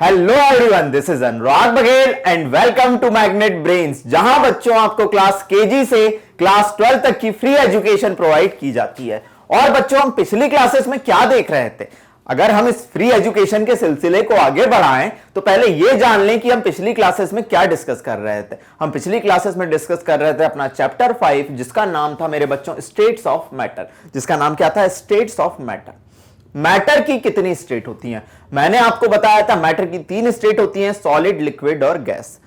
Hello everyone, this is Anurag Baghel and welcome to Magnet Brains, जहां बच्चों आपको क्लास केजी से क्लास 12 तक की फ्री एजुकेशन प्रोवाइड की जाती है। और बच्चों, हम पिछली क्लासेस में क्या देख रहे थे? अगर हम इस फ्री एजुकेशन के सिलसिले को आगे बढ़ाएं तो पहले यह जान लें कि हम पिछली क्लासेस में क्या डिस्कस कर रहे थे। हम पिछली क्लासेस में डिस्कस कर रहे थे अपना चैप्टर 5, जिसका नाम था मेरे बच्चों स्टेट्स ऑफ मैटर। जिसका नाम क्या था? States of matter. मैटर की कितनी स्टेट होती हैं? मैंने आपको बताया था मैटर की 3 स्टेट होती हैं, सॉलिड, लिक्विड और गैस।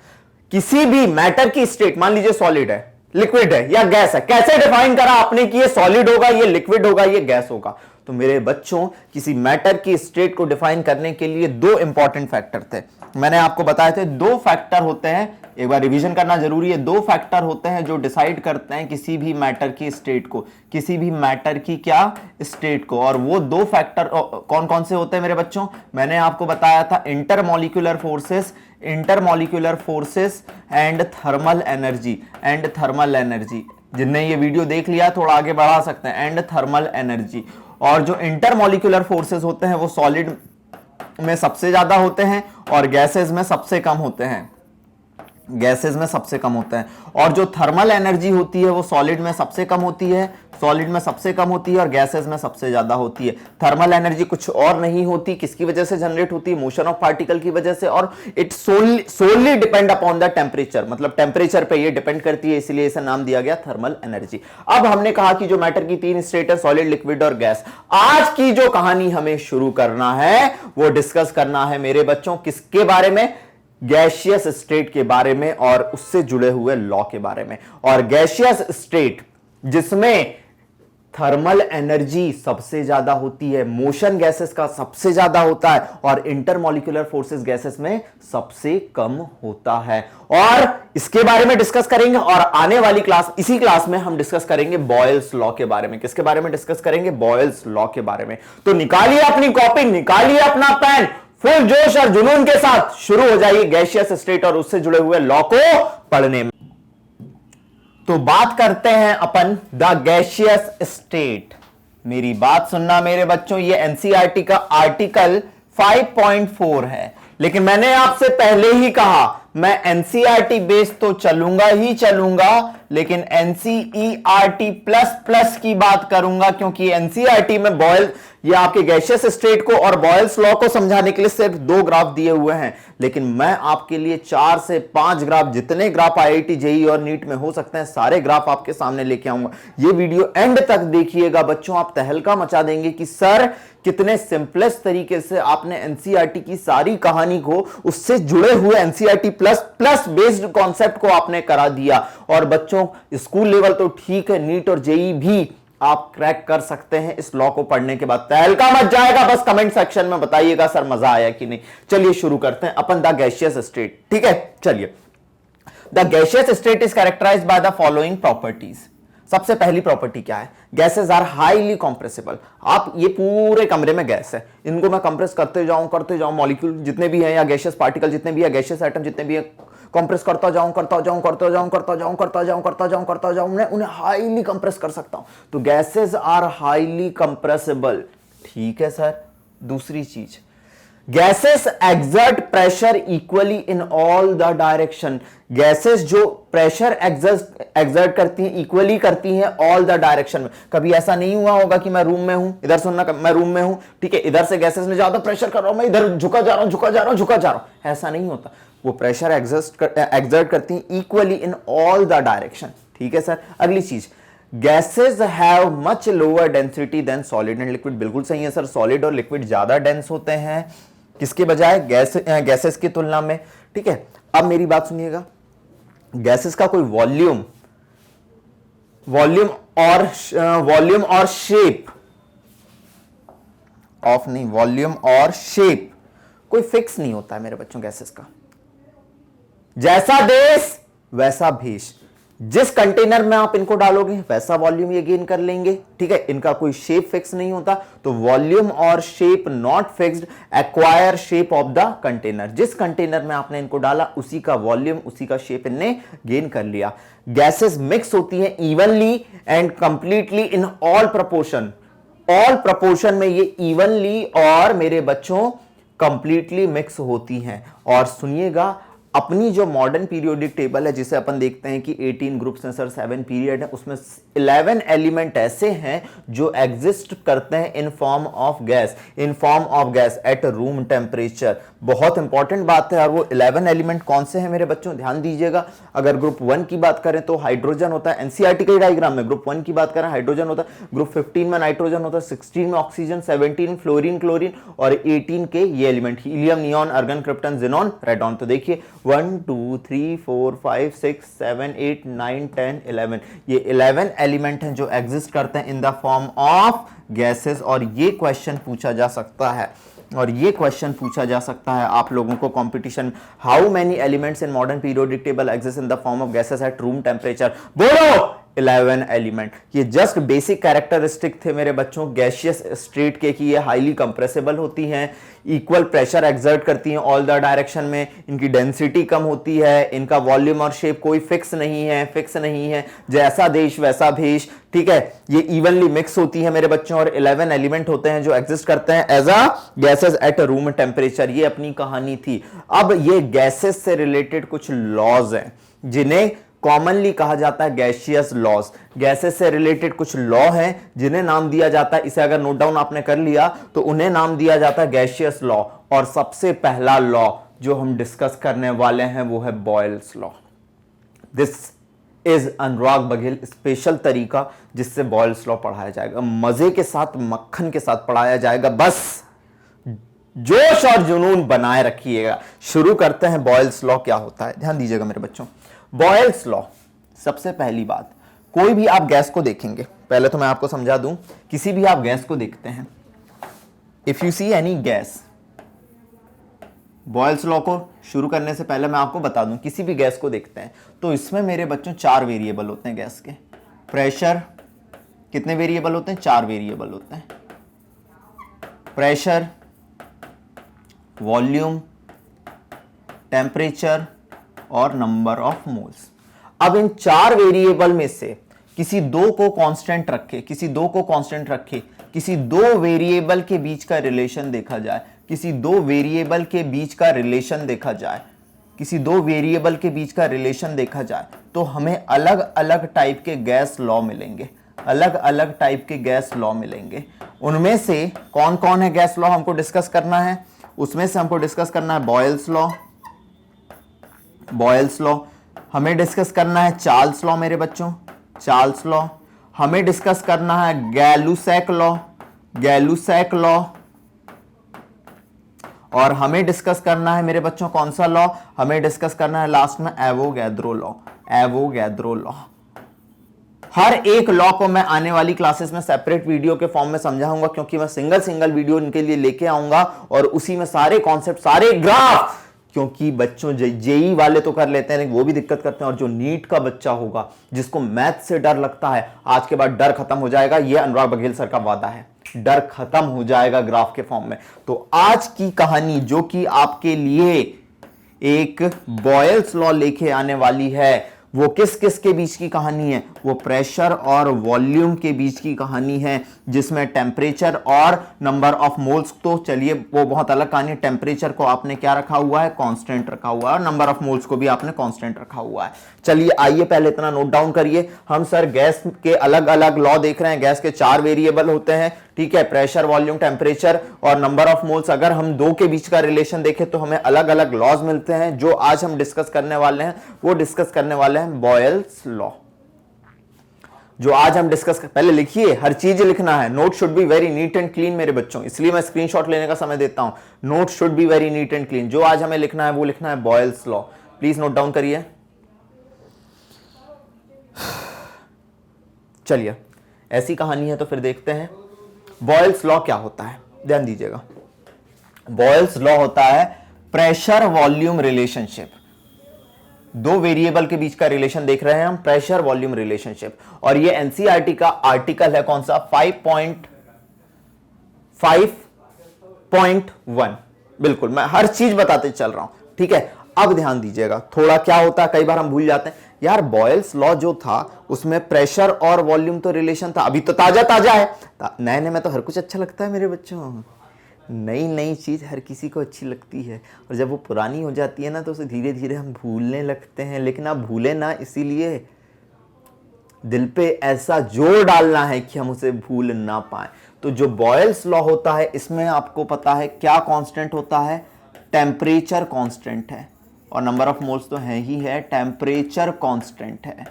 किसी भी मैटर की स्टेट, मान लीजिए सॉलिड है, लिक्विड है या गैस है, कैसे डिफाइन करा आपने कि ये सॉलिड होगा, ये लिक्विड होगा, ये गैस होगा? तो मेरे बच्चों, किसी मैटर की स्टेट को डिफाइन करने के लिए 2 इंपॉर्टेंट फैक्टर थे। मैंने आपको बताए थे 2 फैक्टर होते हैं, एक बार रिवीजन करना जरूरी है। 2 फैक्टर होते हैं जो डिसाइड करते हैं किसी भी मैटर की स्टेट को, किसी भी मैटर की क्या स्टेट को। और वो 2 फैक्टर कौन कौन से होते हैं मेरे बच्चों? मैंने आपको बताया था intermolecular forces and thermal energy. जिनने ये वीडियो देख लिया थोड़ा आगे बढ़ा सकते हैं। And thermal energy. और जो इंटरमॉलिक्यूलर फोर्सेस होते हैं वो सॉलिड में सबसे ज्यादा होते हैं और गैसेस में सबसे कम होते हैं। और जो थर्मल एनर्जी होती है वो सॉलिड में सबसे कम होती है और गैसेस में सबसे ज्यादा होती है। थर्मल एनर्जी कुछ और नहीं होती, किसकी वजह से जनरेट होती है? मोशन ऑफ पार्टिकल की वजह से। और it solely depend upon the temperature, मतलब टेम्परेचर पे ये डिपेंड करती है, इसलिए इसे नाम दिया गया थर्मल एनर्जी। अब हमने कहा कि जो मैटर की 3 स्टेट है, सॉलिड, लिक्विड और गैस। आज की जो कहानी हमें शुरू करना है वो डिस्कस करना है मेरे बच्चों किसके बारे में? गैसियस स्टेट के बारे में और उससे जुड़े हुए लॉ के बारे में। और गैसियस स्टेट जिसमें थर्मल एनर्जी सबसे ज्यादा होती है, मोशन गैसेस का सबसे ज्यादा होता है और इंटरमॉलिक्यूलर फोर्सेस गैसेस में सबसे कम होता है। और इसके बारे में डिस्कस करेंगे। और आने वाली क्लास, इसी क्लास में हम डिस्कस करेंगे बॉयल्स लॉ के बारे में। किसके बारे में डिस्कस करेंगे? बॉयल्स लॉ के बारे में। तो निकालिए अपनी कॉपी, निकालिए अपना पेन, फुल जोश और जुनून के साथ शुरू हो जाइए गैसियस स्टेट और उससे जुड़े हुए लॉ को पढ़ने में। तो बात करते हैं अपन द गैसियस स्टेट। मेरी बात सुनना मेरे बच्चों, ये एनसीईआरटी का आर्टिकल 5.4 है। लेकिन मैंने आपसे पहले ही कहा मैं एनसीईआरटी बेस तो चलूंगा ही चलूंगा, लेकिन एनसीईआरटी प्लस प्लस की बात करूंगा, क्योंकि एनसीईआरटी में बॉयल, ये आपके गैसियस स्टेट को और बॉयल्स लॉ को समझाने के लिए सिर्फ 2 ग्राफ दिए हुए हैं, लेकिन मैं आपके लिए 4 से 5 ग्राफ, जितने ग्राफ आईआईटी, जेईई और नीट में हो सकते हैं, सारे ग्राफ आपके सामने लेके आऊंगा। ये वीडियो एंड तक देखिएगा बच्चों, आप तहलका मचा देंगे कि सर कितने सिंपलेस्ट तरीके से आपने एनसीईआरटी की सारी कहानी को उससे जुड़े हुए NCERT plus plus based concept को आपने करा दिया। और बच्चों, स्कूल लेवल तो ठीक है, नीट और जेईई भी आप क्रैक कर सकते हैं इस लॉ को पढ़ने के बाद। तहलका मच जाएगा, बस कमेंट सेक्शन में बताइएगा सर मजा आया कि नहीं। चलिए शुरू करते हैं अपन द गैसियस स्टेट। ठीक है, चलिए। The gaseous state is characterised by the following properties. सबसे पहली प्रॉपर्टी क्या है? Gases are highly compressible. आप, ये पूरे कमरे में गैस है, इनको मैं कंप्रेस करते जाऊं, मॉलिक्यूल जितने भी हैं या गैसियस पार्टिकल जितने भी है, गैसियस एटम जितने भी है, कंप्रेस करता जाऊं, मैं उन्हें हाईली कंप्रेस कर सकता हूं। तो गैसेस आर हाईली कंप्रेसिबल। ठीक है सर। दूसरी चीज, gases exert pressure equally in all the direction. Gases जो प्रेशर एक्सर्ट करती हैं, इक्वली करती हैं ऑल द डायरेक्शन में। कभी ऐसा नहीं हुआ होगा कि मैं रूम में हूं, इधर सुनना, मैं रूम में हूं, ठीक है, इधर से गैसेस ने ज्यादा प्रेशर कर रहा हूं, मैं इधर झुका जा रहा हूं, ऐसा नहीं होता। वो प्रेशर एक्सर्ट करती हैं equally in all the direction. ठीक है सर। अगली चीज, gases have much lower density than solid and liquid. बिल्कुल सही है सर, सॉलिड और लिक्विड ज्यादा डेंस होते हैं किसके बजाय? गैसेस की तुलना में। ठीक है। अब मेरी बात सुनिएगा, गैसेस का कोई वॉल्यूम और शेप कोई फिक्स नहीं होता है मेरे बच्चों गैसेस का। जैसा देश वैसा भेष। जिस कंटेनर में आप इनको डालोगे वैसा वॉल्यूम ये गेन कर लेंगे। ठीक है। इनका कोई शेप फिक्स नहीं होता, तो वॉल्यूम और shape not fixed, acquire shape of the container. जिस कंटेनर में आपने इनको डाला उसी का वॉल्यूम, उसी का शेप इनने गेन कर लिया। गैसेस मिक्स होती हैं evenly and completely in all proportion. All proportion में ये इवनली और मेरे बच्चों कंप्लीटली मिक्स होती हैं। और सुनिएगा, अपनी जो मॉडर्न पीरियोडिक टेबल है जिसे अपन देखते हैं कि 18 ग्रुप्स हैं सर, 7 पीरियड है, उसमें 11 एलिमेंट ऐसे हैं जो एग्जिस्ट करते हैं in form of gas, in form of gas at room temperature. बहुत इंपॉर्टेंट बात है। और वो 11 एलिमेंट कौन से हैं मेरे बच्चों, ध्यान दीजिएगा। अगर ग्रुप 1 की बात करें तो हाइड्रोजन होता है, एनसीईआरटी के डायग्राम में ग्रुप 1 की बात करें हाइड्रोजन होता है, ग्रुप 15 में नाइट्रोजन होता है, 16 में ऑक्सीजन, 17 फ्लोरीन क्लोरीन और 18 के ये element helium neon organ krypton xenon radon. तो देखिए 1 2 3 4 5 6 7 8 9 10 11, ये 11 एलिमेंट हैं जो एग्जिस्ट करते हैं in the form of gases. और ये क्वेश्चन पूछा जा सकता है, और ये क्वेश्चन पूछा जा सकता है आप लोगों को competition, how many elements in modern periodic table exist in the form of gases at room temperature. बोलो 11 एलिमेंट। ये जस्ट बेसिक कैरेक्टरिस्टिक थे मेरे बच्चों गैसियस स्टेट के, कि ये हाईली कंप्रेसिबल होती हैं, इक्वल प्रेशर एक्सर्ट करती हैं ऑल द डायरेक्शन में, इनकी डेंसिटी कम होती है, इनका वॉल्यूम और शेप कोई फिक्स नहीं है, जैसा देश वैसा भेष, ठीक है। ये इवनली मिक्स होती है मेरे बच्चों, और 11 एलिमेंट होते हैं जो एग्जिस्ट करते हैं as a gases at room temperature. ये अपनी कहानी थी। अब ये गैसेस से रिलेटेड कुछ लॉज हैं जिन्हें कॉमनली कहा जाता है गैसियस लॉज। गैसेस से रिलेटेड कुछ लॉ हैं जिन्हें नाम दिया जाता है, इसे अगर नोट डाउन आपने कर लिया तो उन्हें नाम दिया जाता है गैसियस लॉ। और सबसे पहला लॉ जो हम डिस्कस करने वाले हैं वो है Boyle's law. This is Anurag Baghel special तरीका जिससे बॉयल्स लॉ पढ़ाया जाएगा, मजे के साथ मक्खन के साथ पढ़ाया जाएगा, बस जोश और जुनून बनाए रखिएगा। शुरू करते हैं बॉयल्स लॉ क्या होता है, ध्यान दीजिएगा मेरे बच्चों। बॉयल्स लॉ, सबसे पहली बात, कोई भी आप गैस को देखेंगे, पहले तो मैं आपको समझा दूं, किसी भी आप गैस को देखते हैं, if you see any gas, Boyle's law को शुरू करने से पहले मैं आपको बता दूं, किसी भी गैस को देखते हैं तो इसमें मेरे बच्चों 4 वेरिएबल होते हैं गैस के। प्रेशर, कितने वेरिएबल होते हैं, 4 वेरिएबल होते हैं। प्रेशर, वॉल्यूम, टेम्परेचर और नंबर ऑफ मोल्स। अब इन 4 वेरिएबल में से किसी दो को कांस्टेंट रखे, किसी दो को कांस्टेंट रखे, किसी 2 वेरिएबल के बीच का रिलेशन देखा जाए, किसी 2 वेरिएबल के बीच का रिलेशन देखा जाए, किसी 2 वेरिएबल के बीच का रिलेशन देखा जाए, तो हमें अलग अलग टाइप के गैस लॉ मिलेंगे, अलग अलग टाइप के गैस लॉ मिलेंगे। उनमें से कौन कौन है गैस लॉ हमको डिस्कस करना है, उसमें से हमको डिस्कस करना है बॉयल्स लॉ, बॉयल्स लॉ, हमें डिस्कस करना है चार्ल्स लॉ मेरे बच्चों, चार्ल्स लॉ, हमें डिस्कस करना है गैलुसैक लॉ, गैलुसैक लॉ, और हमें डिस्कस करना है मेरे बच्चों कौन सा लॉ, हमें डिस्कस करना है लास्ट में एवोगैड्रो लॉ, एवोगैड्रो लॉ। हर एक लॉ को मैं आने वाली क्लासेस में सेपरेट वीडियो के फॉर्म में समझाऊंगा, क्योंकि मैं सिंगल सिंगल वीडियो इनके लिए लेके आऊंगा और उसी में सारे कॉन्सेप्ट, सारे ग्राफ, क्योंकि बच्चों जेई वाले तो कर लेते हैं वो भी दिक्कत करते हैं, और जो नीट का बच्चा होगा जिसको मैथ से डर लगता है, आज के बाद डर खत्म हो जाएगा, ये अनुराग बघेल सर का वादा है, डर खत्म हो जाएगा ग्राफ के फॉर्म में। तो आज की कहानी जो कि आपके लिए एक बॉयल्स लॉ लेके आने वाली है, वो किस किस के बीच की कहानी है, वो प्रेशर और वॉल्यूम के बीच की कहानी है, जिसमें टेम्परेचर और नंबर ऑफ मोल्स, तो चलिए वो बहुत अलग कहानी है। टेम्परेचर को आपने क्या रखा हुआ है, कांस्टेंट रखा हुआ है, और नंबर ऑफ मोल्स को भी आपने कांस्टेंट रखा हुआ है। चलिए आइए पहले इतना नोट डाउन करिए, हम सर गैस के अलग अलग लॉ देख रहे हैं, गैस के 4 वेरिएबल होते हैं, ठीक है, प्रेशर, वॉल्यूम, टेम्परेचर और नंबर ऑफ मोल्स। अगर हम 2 के बीच का रिलेशन देखें तो हमें अलग अलग लॉज मिलते हैं। जो आज हम डिस्कस करने वाले हैं वो डिस्कस करने वाले हैं बॉयल्स लॉ। जो आज हम डिस्कस पहले लिखिए, हर चीज लिखना है, note should be very neat and clean मेरे बच्चों, इसलिए मैं स्क्रीनशॉट लेने का समय देता हूं। Note should be very neat and clean. जो आज हमें लिखना है वो लिखना है Boyle's law, please note down करिए। चलिए ऐसी कहानी है तो फिर देखते हैं बॉयल्स लॉ क्या होता है। ध्यान दीजिएगा, बॉयल्स लॉ होता है प्रेशर वॉल्यूम रिलेशनशिप। 2 वेरिएबल के बीच का रिलेशन देख रहे हैं हम, प्रेशर वॉल्यूम रिलेशनशिप, और ये एनसीईआरटी का आर्टिकल है कौन सा, 5.5.1। बिल्कुल मैं हर चीज बताते चल रहा हूं, ठीक है। अब ध्यान दीजिएगा, थोड़ा क्या होता है, कई बार हम भूल जाते हैं यार, बॉयल्स लॉ जो था उसमें प्रेशर और वॉल्यूम तो रिलेशन था, अभी तो ताजा ताजा है, नए नए में तो हर कुछ अच्छा लगता है मेरे बच्चों, नई नई चीज़ हर किसी को अच्छी लगती है, और जब वो पुरानी हो जाती है ना तो उसे धीरे धीरे हम भूलने लगते हैं। लेकिन आप भूलें ना, इसीलिए दिल पे ऐसा जोर डालना है कि हम उसे भूल ना पाए। तो जो बॉयल्स लॉ होता है, इसमें आपको पता है क्या कांस्टेंट होता है? टेम्परेचर कांस्टेंट है, और नंबर ऑफ मोल्स तो है ही है, टेम्परेचर कांस्टेंट है,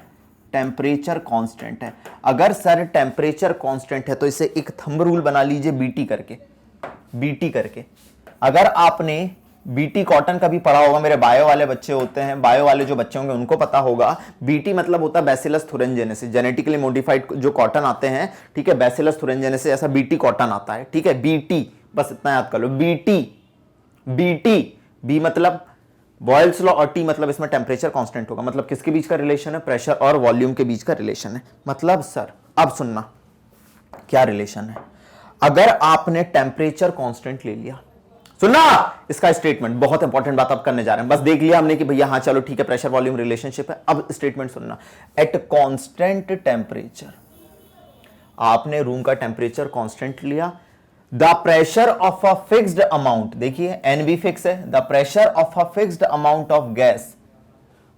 टेम्परेचर कांस्टेंट है। अगर सर टेम्परेचर कांस्टेंट है तो इसे एक थंब रूल बना लीजिए, बीटी करके, बीटी करके। अगर आपने बीटी कॉटन का भी पढ़ा होगा, मेरे बायो वाले बच्चे होते हैं, बायो वाले जो बच्चे होंगे उनको पता होगा, बीटी मतलब होता है बैसिलस थुरिनजेनेसिस, जेनेटिकली मॉडिफाइड जो कॉटन आते हैं, ठीक है, बैसिलस थुरिनजेनेसिस, ऐसा बीटी कॉटन आता है, ठीक है, बीटी, बस इतना याद कर लो, बीटी, बीटी, बी मतलब बॉयल्स लॉ और टी मतलब इसमें टेम्परेचर कांस्टेंट होगा। मतलब किसके बीच का रिलेशन है? प्रेशर और वॉल्यूम के बीच का रिलेशन है। मतलब सर अब सुनना क्या रिलेशन है। अगर आपने टेम्परेचर कांस्टेंट ले लिया, सुनना इसका स्टेटमेंट, बहुत इंपॉर्टेंट बात आप करने जा रहे हैं। बस देख लिया हमने कि भैया हाँ चलो ठीक है, प्रेशर वॉल्यूम रिलेशनशिप है। अब स्टेटमेंट सुनना, एट कांस्टेंट टेम्परेचर, आपने रूम का टेम्परेचर कांस्टेंट लिया, the pressure of a fixed amount, देखिए एन भी फिक्स है, the pressure of a fixed amount of gas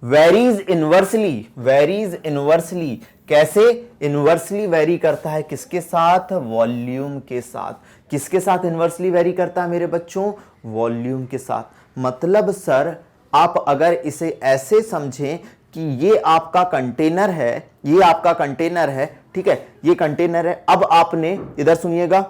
varies inversely, varies inversely, कैसे इनवर्सली वेरी करता है? किसके साथ? वॉल्यूम के साथ। किसके साथ इनवर्सली वेरी करता है मेरे बच्चों? वॉल्यूम के साथ। मतलब सर आप अगर इसे ऐसे समझें कि ये आपका कंटेनर है, ये आपका कंटेनर है, ठीक है, ये कंटेनर है। अब आपने इधर सुनिएगा,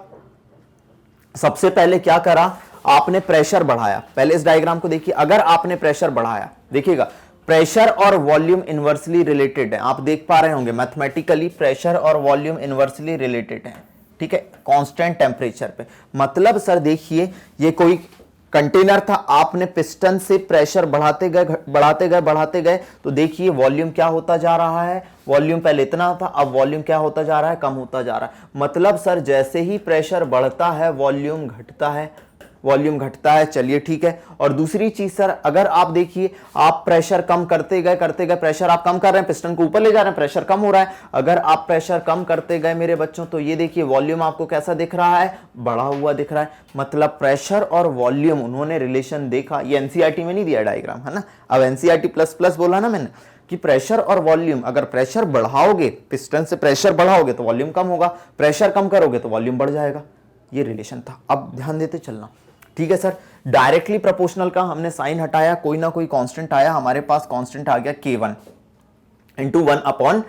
सबसे पहले क्या करा? आपने प्रेशर बढ़ाया। पहले इस डायग्राम को देखिए, अगर आपने प्रेशर बढ़ाया, देखिएगा प्रेशर और वॉल्यूम इनवर्सली रिलेटेड है, आप देख पा रहे होंगे मैथमेटिकली प्रेशर और वॉल्यूम इनवर्सली रिलेटेड है, ठीक है, कांस्टेंट टेम्परेचर पे। मतलब सर देखिए ये कोई कंटेनर था, आपने पिस्टन से प्रेशर बढ़ाते गए बढ़ाते गए बढ़ाते गए, तो देखिए वॉल्यूम क्या होता जा रहा है? वॉल्यूम पहले इतना था, अब वॉल्यूम क्या होता जा रहा है? कम होता जा रहा है। मतलब सर जैसे ही प्रेशर बढ़ता है वॉल्यूम घटता है, वॉल्यूम घटता है। चलिए ठीक है। और दूसरी चीज सर, अगर आप देखिए आप प्रेशर कम करते गए प्रेशर आप कम कर रहे हैं, पिस्टन को ऊपर ले जा रहे हैं, प्रेशर कम हो रहा है। अगर आप प्रेशर कम करते गए मेरे बच्चों, तो ये देखिए वॉल्यूम आपको कैसा दिख रहा है? बढ़ा हुआ दिख रहा है। मतलब प्रेशर और वॉल्यूम उन्होंने रिलेशन देखा। ये एनसीईआरटी में नहीं दिया डायग्राम, है ना, अब एनसीईआरटी प्लस प्लस बोला ना मैंने कि प्रेशर और वॉल्यूम, अगर प्रेशर बढ़ाओगे, पिस्टन से प्रेशर बढ़ाओगे तो वॉल्यूम कम होगा, प्रेशर कम करोगे तो वॉल्यूम बढ़ जाएगा। ये रिलेशन था। अब ध्यान देते चलना, ठीक है सर। डायरेक्टली प्रोपोर्शनल का हमने साइन हटाया, कोई ना कोई कांस्टेंट आया, हमारे पास कांस्टेंट आ गया K1 into 1 upon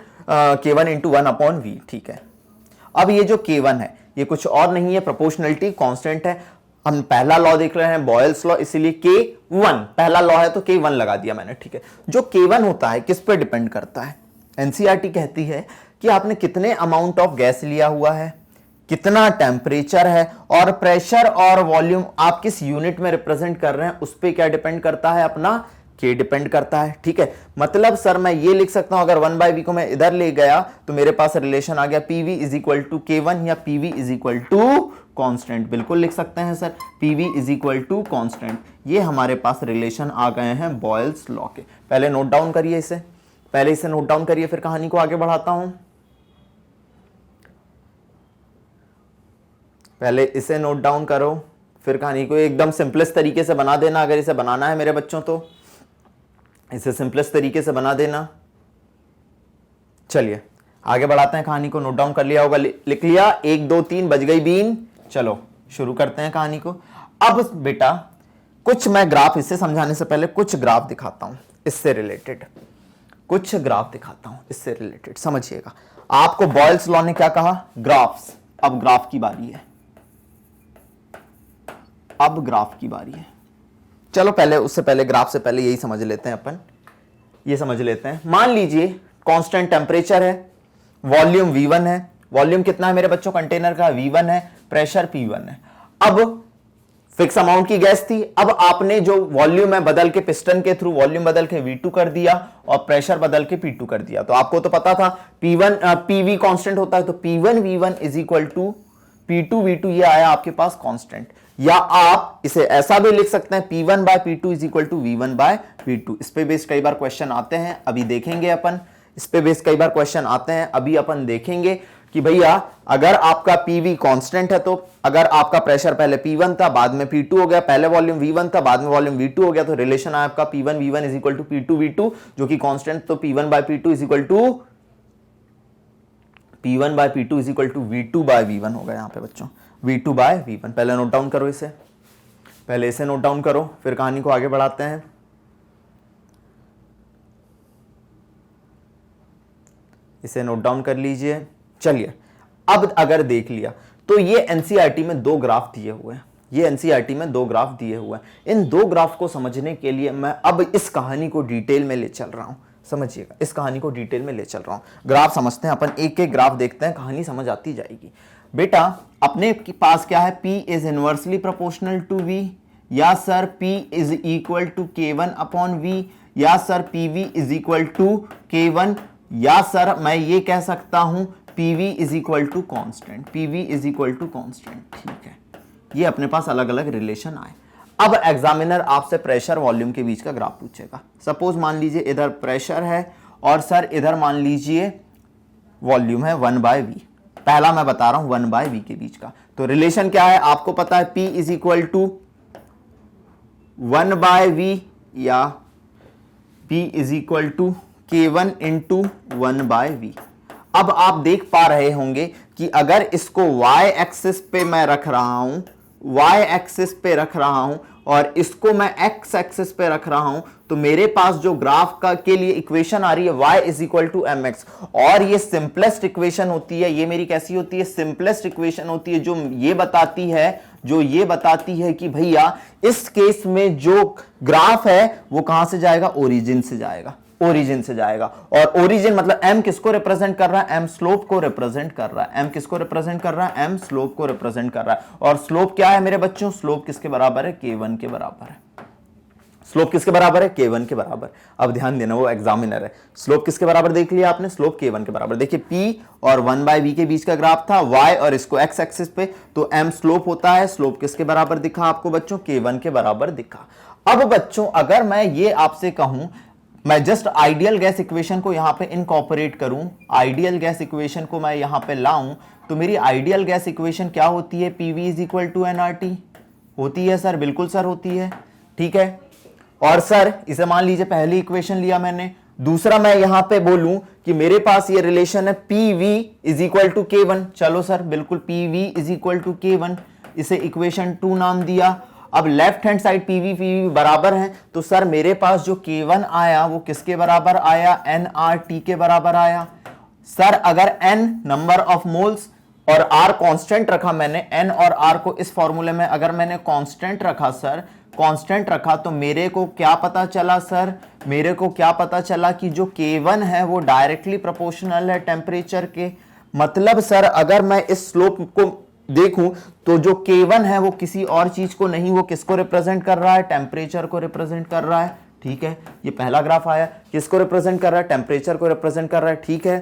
K1 into 1 upon V, ठीक है। अब ये जो K1 है ये कुछ और नहीं है, प्रोपोर्शनलिटी कांस्टेंट है। हम पहला लॉ देख रहे हैं, बॉयल्स लॉ, इसीलिए K1 पहला लॉ है तो K1 लगा दिया मैंने, ठीक है। जो K1 होता है किस पे डिपेंड करता है? एनसीईआरटी कहती है कि आपने कितने अमाउंट ऑफ गैस लिया हुआ है, कितना टेम्परेचर है, और प्रेशर और वॉल्यूम आप किस यूनिट में रिप्रेजेंट कर रहे हैं उस पे क्या डिपेंड करता है? अपना K डिपेंड करता है, ठीक है। मतलब सर मैं ये लिख सकता हूं, अगर 1/V को मैं इधर ले गया तो मेरे पास रिलेशन आ गया PV is equal to K1 या PV is equal to constant. बिल्कुल लिख सकते हैं sir, PV is equal to constant. ये हमारे पास रिलेशन आ गए हैं बॉयल्स लॉ के। पहले नोट डाउन करिए इसे, पहले इसे नोट डाउन करिए, फिर कहानी को आगे बढ़ाता हूं। पहले इसे नोट डाउन करो, फिर कहानी को एकदम सिंपलेस्ट तरीके से बना देना। अगर इसे बनाना है मेरे बच्चों तो इसे सिंपलेस्ट तरीके से बना देना। चलिए आगे बढ़ाते हैं कहानी को। नोट डाउन कर लिया होगा, लिख लिया? 1 2 3 बज गई बीन। चलो शुरू करते हैं कहानी को। अब बेटा कुछ मैं ग्राफ, इससे समझाने से पहले कुछ ग्राफ दिखाता हूं इससे रिलेटेड, कुछ ग्राफ दिखाता हूं इससे रिलेटेड, समझिएगा। आपको बॉयल्स लॉ ने क्या कहा? ग्राफ्स। अब ग्राफ की बारी है, अब ग्राफ की बारी है। चलो पहले, उससे पहले ग्राफ से पहले यही समझ लेते हैं अपन, ये समझ लेते हैं। मान लीजिए कांस्टेंट टेम्परेचर है, वॉल्यूम V1 है। वॉल्यूम कितना है मेरे बच्चों कंटेनर का? V1 है। प्रेशर P1 है। अब फिक्स अमाउंट की गैस थी, अब आपने जो वॉल्यूम है बदल के पिस्टन के थ्रू वॉल्यूम बदल के V2 कर दिया और प्रेशर बदल के P2 कर दिया। तो आपको तो पता था PV कांस्टेंट होता है, तो P1 V1 is equal to P2 V2, ये आया आपके पास कांस्टेंट। या आप इसे ऐसा भी लिख सकते हैं P1 by P2 is equal to V1 by V2। इस पे बेस्ड कई बार क्वेश्चन आते हैं, अभी देखेंगे अपन। इस पे बेस्ड कई बार क्वेश्चन आते हैं, अभी अपन देखेंगे। कि भैया अगर आपका पीवी कांस्टेंट है, तो अगर आपका प्रेशर पहले P1 था बाद में P2 हो गया, पहले वॉल्यूम V1 था बाद में वॉल्यूम V2 हो गया, तो रिलेशन आया आपका P1 V1 is equal to P2 V2, जो कि कांस्टेंट, तो P1 by P2 is equal to P1 by P2 is equal to V2 by V1 होगा यहाँ पे बच्चों, V2 बाय V1। पहले नोट डाउन करो इसे, पहले इसे नोट डाउन करो, फिर कहानी को आगे बढ़ाते हैं। इसे नोट डाउन कर लीजिए। चलिए अब अगर देख लिया तो ये एनसीईआरटी में दो ग्राफ दिए हुए हैं, ये एनसीईआरटी में दो ग्राफ दिए हुए हैं। इन दो ग्राफ को समझने के लिए मैं अब इस कहानी को डिटेल में ले चल रहा हूं, समझिएगा, इस कहानी को डिटेल में ले चल रहा हूं। ग्राफ समझते हैं अपन, एक एक ग्राफ देखते हैं, कहानी समझ आती जाएगी। बेटा अपने पास क्या है, P is inversely proportional to V, या sir P is equal to K1 upon V, या sir PV is equal to K1, या सर मैं ये कह सकता हूं PV is equal to constant, PV is equal to constant. ठीक है, ये अपने पास अलग अलग रिलेशन आए। अब एग्जामिनर आपसे प्रेशर वॉल्यूम के बीच का ग्राफ पूछेगा। सपोज मान लीजिए इधर प्रेशर है और सर इधर मान लीजिए वॉल्यूम है 1/V। पहला मैं बता रहा हूं 1/V के बीच का, तो रिलेशन क्या है आपको पता है, P is equal to 1/V या P is equal to K1 into 1/V। अब आप देख पा रहे होंगे कि अगर इसको y एक्सिस पे मैं रख रहा हूं, y एक्सिस पे रख रहा हूं और इसको मैं x एक्सिस पे रख रहा हूं, तो मेरे पास जो ग्राफ का के लिए इक्वेशन आ रही है y is equal to mx, और ये सिंपलेस्ट इक्वेशन होती है। ये मेरी कैसी होती है, सिंपलेस्ट इक्वेशन होती है, जो ये बताती है कि भैया इस केस में जो ग्राफ है वो कहां से जाएगा, ओरिजिन से जाएगा, ओरिजिन से जाएगा। और ओरिजिन मतलब m किसको रिप्रेजेंट कर रहा है, m स्लोप को रिप्रेजेंट कर रहा है, m किसको रिप्रेजेंट कर रहा है, m स्लोप को रिप्रेजेंट कर रहा है। और स्लोप क्या है मेरे बच्चों, स्लोप किसके बराबर है, K1 के बराबर है। स्लोप किसके बराबर है, K1 के बराबर। अब ध्यान देना, वो एग्जामिनर है, स्लोप किसके बराबर देख लिया आपने, स्लोप K1 के बराबर। देखिए P और 1/V के बीच का ग्राफ था, y और इसको x एक्सिस पे, तो m स्लोप होता है, स्लोप किसके बराबर दिखा आपको बच्चों, K1 के बराबर दिखा। अब बच्चों अगर मैं ये आपसे कहूं, मैं जस्ट आइडियल गैस इक्वेशन को यहां पे इनकॉर्पोरेट करूं, आइडियल गैस इक्वेशन को मैं यहां पे लाऊं, तो मेरी आइडियल गैस इक्वेशन क्या होती है, PV is equal to nRT होती है सर, बिल्कुल सर होती है। ठीक है, और सर इसे मान लीजिए पहली इक्वेशन लिया मैंने, दूसरा मैं यहां पे बोलूं कि मेरे पास ये रिलेशन है PV is equal to K1, चलो सर बिल्कुल PV is equal to K1, इसे इक्वेशन 2 नाम दिया। अब लेफ्ट हैंड साइड PV बराबर है, तो सर मेरे पास जो K1 आया वो किसके बराबर आया, nRT के बराबर आया। सर अगर n नंबर ऑफ मोल्स और R कांस्टेंट रखा मैंने, n और R को इस फॉर्मूले में अगर मैंने कांस्टेंट रखा सर, कांस्टेंट रखा, तो मेरे को क्या पता चला सर, मेरे को क्या पता चला कि जो K1 है वो डायरेक्टली प्रोपोर्शनल है टेम्परेचर के। मतलब सर अगर मैं इस स्लोप को देखूं तो जो K1 है वो किसी और चीज को नहीं, वो किसको रिप्रेजेंट कर रहा है, टेम्परेचर को रिप्रेजेंट कर रहा है। ठीक है, ये पहला ग्राफ आया, किसको रिप्रेजेंट कर रहा है, टेम्परेचर को रिप्रेजेंट कर रहा है। ठीक है,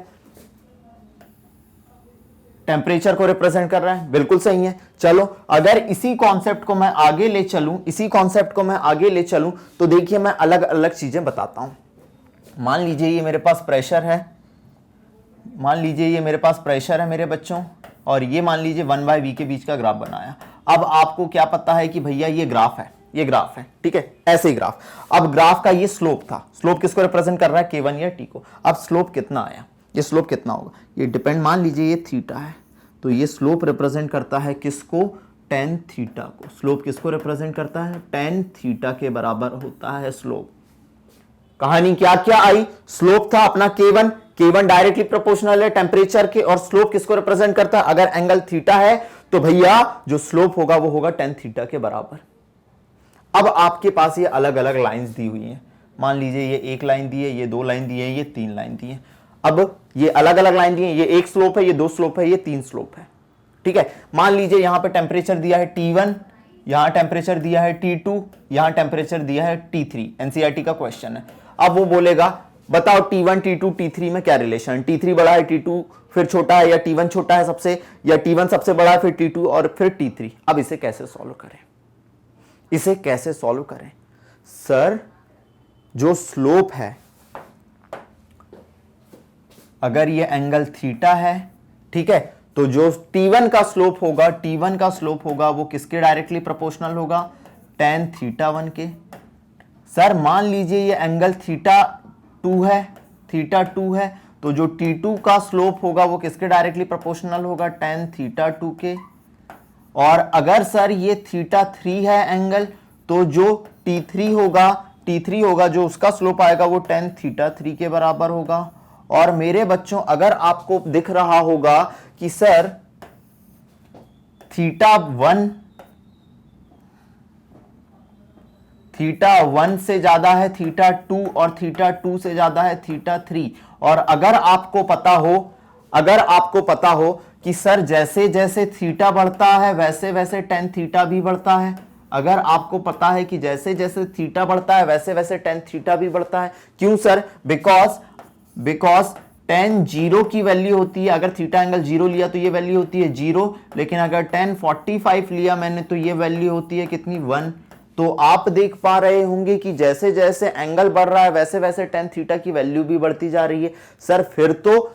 टेम्परेचर को रिप्रेजेंट कर रहा है, बिल्कुल सही है। चलो अगर इसी कॉन्सेप्ट को मैं आगे ले चलूं, इसी कॉन्सेप्ट को मैं आगे ले चलूं, तो देखिए मैं अलग अलग चीजें बताता हूं। मान लीजिए ये मेरे पास प्रेशर है, मान लीजिए ये मेरे पास प्रेशर है मेरे बच्चों, और ये मान लीजिए 1/V के बीच का ग्राफ बनाया। अब आपको क्या पता है कि भैया ये ग्राफ है, ये ग्राफ है, ठीक है, ऐसे ही ग्राफ। अब ग्राफ का ये स्लोप था, स्लोप किसको रिप्रेजेंट कर रहा है, K1 या T को। अब स्लोप कितना आया, ये स्लोप कितना होगा, ये डिपेंड, मान लीजिए ये थीटा है, तो ये स्लोप रिप्रेजेंट करता है किसको, tan थीटा को। स्लोप किसको रिप्रेजेंट करता है, tan थीटा के बराबर होता है स्लोप। कहानी क्या क्या आई, स्लोप था अपना K1, K1 डायरेक्टली प्रोपोर्शनल है टेम्परेचर के, और स्लोप किसको रिप्रेजेंट करता है, अगर एंगल थीटा है तो भैया जो स्लोप होगा वो होगा tan थीटा के बराबर। अब आपके पास ये अलग अलग लाइंस दी हुई हैं, मान लीजिए ये एक लाइन दी है, ये दो लाइन दी है, ये तीन लाइन दी है। अब ये अलग अलग लाइन दी है, ये एक स्लोप है, ये दो स्लोप है, ये तीन स्लोप है। ठीक है, मान लीजिए यहां पे टेम्परेचर दिया है T1, यहां टेम्परेचर दिया है T2, यहां टेम्परेचर दिया है T3, एनसीईआरटी का क्वेश्चन है। अब वो बोलेगा बताओ T1 T2 T3 में क्या रिलेशन है, T3 बड़ा है T2 फिर छोटा है, या T1 छोटा है सबसे, या T1 सबसे बड़ा है फिर T2 और फिर T3। अब इसे कैसे सॉल्व करें, इसे कैसे सॉल्व करें सर, जो स्लोप है, अगर ये एंगल थीटा है ठीक है, तो जो T1 का स्लोप होगा, T1 का स्लोप होगा वो किसके डायरेक्टली प्रोपोर्शनल होगा, tan θ1 के। सर मान लीजिए ये एंगल θ2 है, θ2 है, तो जो T2 का स्लोप होगा वो किसके डायरेक्टली प्रोपोर्शनल होगा, tan θ2 के। और अगर सर ये θ3 है एंगल, तो जो T3 होगा जो उसका स्लोप आएगा वो tan θ3 के बराबर होगा। और मेरे बच्चों अगर आपको दिख रहा होगा कि सर θ1 से ज्यादा है θ2 और θ2 से ज्यादा है θ3, और अगर आपको पता हो कि सर जैसे जैसे थीटा बढ़ता है वैसे वैसे tan θ भी बढ़ता है, अगर आपको पता है कि जैसे जैसे थीटा बढ़ता है वैसे वैसे tan θ भी बढ़ता है, क्यों सर, बिकॉज tan 0 की वैल्यू होती है, अगर थीटा एंगल 0 लिया तो ये वैल्यू होती है 0, लेकिन अगर tan 45 लिया मैंने तो ये वैल्यू होती है कितनी, 1। तो आप देख पा रहे होंगे कि जैसे जैसे एंगल बढ़ रहा है वैसे वैसे tan θ की वैल्यू भी बढ़ती जा रही है। सर फिर तो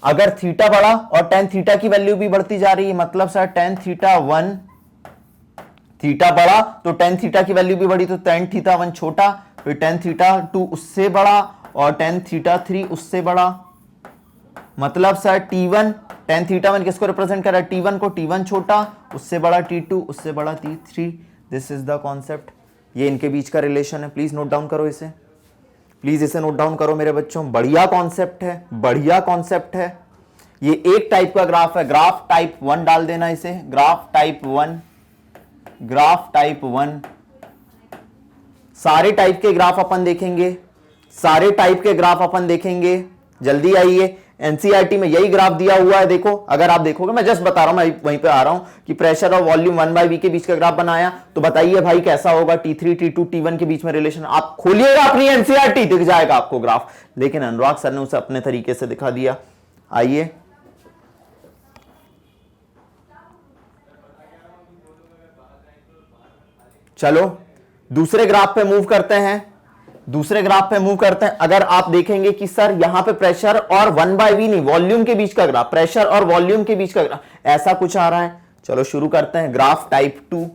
अगर थीटा बढ़ा और tan θ की वैल्यू भी बढ़ती जा रही है, मतलब सर tan θ1, थीटा बढ़ा तो tan θ की वैल्यू भी बढ़ी, तो tan θ1 छोटा, फिर tan θ2 उससे बड़ा और tan θ3 उससे बड़ा। मतलब सर T1 tan θ1 किसको रिप्रेजेंट कर रहा है, T1 को, T1 छोटा उससे बड़ा T2 उससे बड़ा T3। This is the concept, ये इनके बीच का रिलेशन है। प्लीज नोट डाउन करो इसे, प्लीज इसे नोट डाउन करो मेरे बच्चों, बढ़िया कॉन्सेप्ट है, बढ़िया कॉन्सेप्ट है। ये एक टाइप का ग्राफ है, ग्राफ टाइप 1 डाल देना इसे, ग्राफ टाइप 1, ग्राफ टाइप 1। सारे टाइप के ग्राफ अपन देखेंगे, सारे टाइप के ग्राफ अपन देखेंगे, जल्दी आइए। एनसीईआरटी में यही ग्राफ दिया हुआ है, देखो, अगर आप देखोगे, मैं जस्ट बता रहा हूं, मैं वहीं पे आ रहा हूं कि प्रेशर और वॉल्यूम 1/v के बीच का ग्राफ बनाया, तो बताइए भाई कैसा होगा, T3 T2 T1 के बीच में रिलेशन। आप खोलिएगा अपनी एनसीईआरटी, दिख जाएगा आपको ग्राफ, लेकिन अनुराग सर ने उसे अपने तरीके से दिखा दिया। आइए चलो दूसरे ग्राफ पे मूव करते हैं, दूसरे ग्राफ पे मूव करते हैं। अगर आप देखेंगे कि सर यहां पे प्रेशर और 1/v नहीं, वॉल्यूम के बीच का ग्राफ, प्रेशर और वॉल्यूम के बीच का ग्राफ, ऐसा कुछ आ रहा है। चलो शुरू करते हैं। ग्राफ टाइप 2,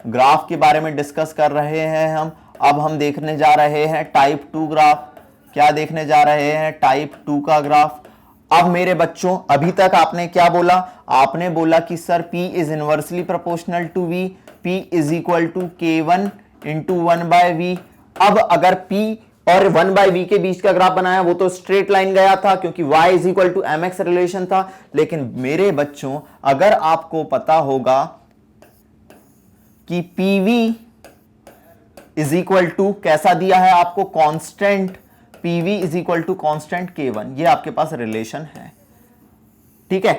ग्राफ के बारे में डिस्कस कर रहे हैं हम। अब हम देखने जा रहे हैं टाइप 2 ग्राफ। क्या देखने जा रहे हैं, टाइप 2 का ग्राफ। अब मेरे बच्चों अभी तक आपने क्या बोला, आपने बोला कि sir P is inversely proportional to V, P is equal to K1 into 1/v। अब अगर P और 1/v के बीच का ग्राफ बनाया, वो तो स्ट्रेट लाइन गया था क्योंकि y is equal to mx relation था। लेकिन मेरे बच्चों अगर आपको पता होगा कि PV इज इक्वल टू कैसा दिया है आपको, constant, PV is equal to constant K1, ये आपके पास रिलेशन है, ठीक है।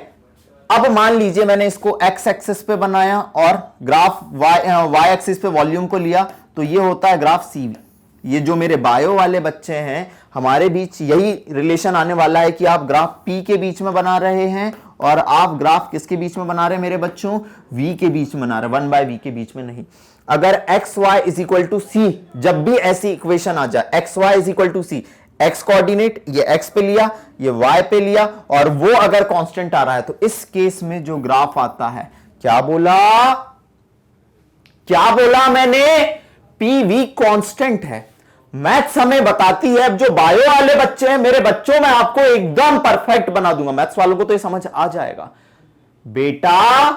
अब मान लीजिए मैंने इसको x एक्सिस पे बनाया और ग्राफ y एक्सिस पे वॉल्यूम को लिया, तो ये होता है ग्राफ CV। ये जो मेरे बायो वाले बच्चे हैं, हमारे बीच यही रिलेशन आने वाला है कि आप ग्राफ P के बीच में बना रहे हैं और आप ग्राफ किसके बीच में बना रहे हैं मेरे बच्चों, V के बीच में बना रहे, 1/v के बीच में नहीं। अगर x y is equal to c, जब भी ऐसी इक्वेशन आ जाए, x y is equal to c, x coordinate ये एक्स पे लिया, ये वाई पे लिया, और वो अगर कांस्टेंट आ रहा है, तो इस केस में जो ग्राफ आता है, क्या बोला, क्या बोला मैंने, पीवी कांस्टेंट है। मैथ्स हमें बताती है, अब जो बायो वाले बच्चे हैं मेरे बच्चों, मैं आपको एकदम परफेक्ट बना दूंगा, मैथ्स वालों को तो ये समझ आ जाएगा बेटा,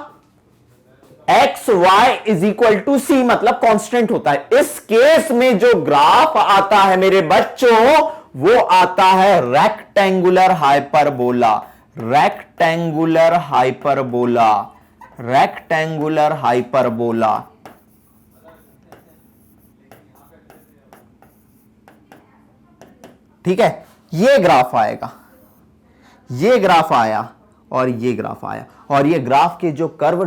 x y is equal to c मतलब कांस्टेंट होता है। इस केस में जो ग्राफ आता है मेरे बच्चों, वो आता है rectangular hyperbola, rectangular hyperbola, rectangular hyperbola. ठीक है, ये ग्राफ आएगा, ये ग्राफ आया और ये ग्राफ आया, और ये ग्राफ के जो कर्व